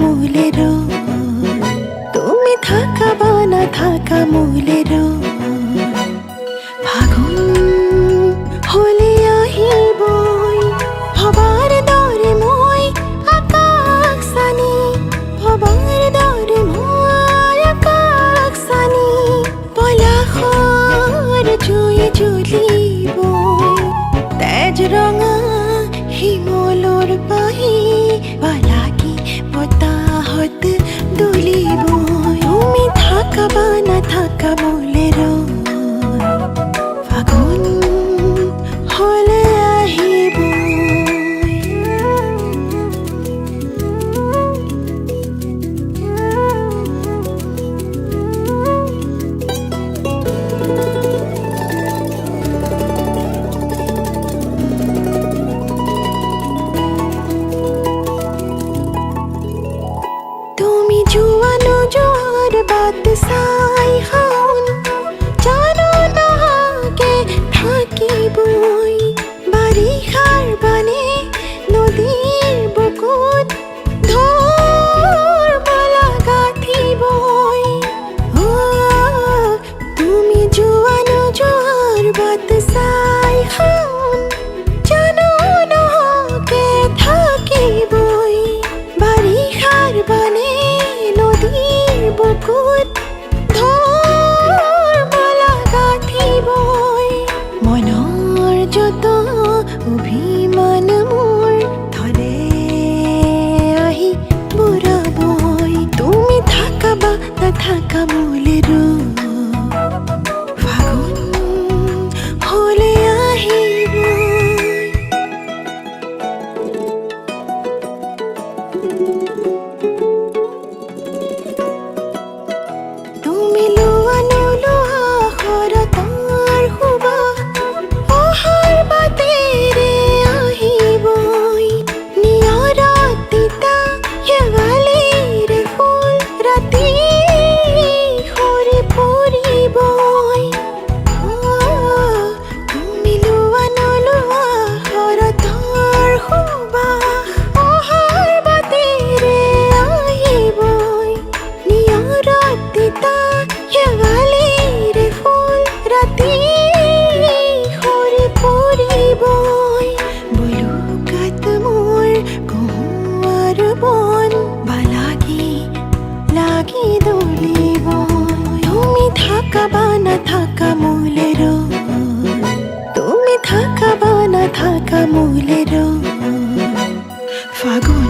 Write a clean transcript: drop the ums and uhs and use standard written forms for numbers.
মূলের তুমি থাকা বা না থাকা মূলের ফাগুন হলে আহিবই ভবার দরে মই আকাশানি ভবার দরে মই আকাশানি পলাশৰ জুই জ্বলিবই তেজ ৰঙা হিমলৰ পাহি বালাকি বতাহত দুলিবই তুমি থাকা বা না থাকা মূলের ফাগুন হলে আহিবই তুমি জুয়ানো জোয়ার বাদ সাই হাউন জানো নাহাকে থাকিবই বাৰিষাৰ বানে নদীৰ বুকুত ঢৌৰ বলা গাঁঠিবই তুমি জুয়ানো জোয়ার বাদ সাই হাউন জানো নাহাকে থাকিবই বাৰিষাৰ বানে নদীৰ বুকুত ঢৌৰ বলা গাঁঠিবই মনৰ যত অভিমান মোৰ ধৰে আহি বুঢ়াবই তুমি থাকা বা নাথাকা মূলেৰ ফাগুন হলে আহিবই তুমি লোৱানো লোৱা শৰতৰ সুবাস অহাৰ বাটেৰে আহিবই নিয়ৰত তিতা শেৱালিৰ ফুল ৰাতি সৰি পৰিবই তুমি লোৱানো লোৱা শৰতৰ সুবাস অহাৰ বাটেৰে আহিবই নিয়ৰত তিতা শেৱালিৰ ফুল ৰাতি সৰি পৰিবই বলুকাত মোৰ কুঁৱাৰ বন বালাগি লাগি দলিবই তুমি থাকা বা নাথাকা মূলেৰ তুমি থাকা বা নাথাকা মূলেৰ ফাগুন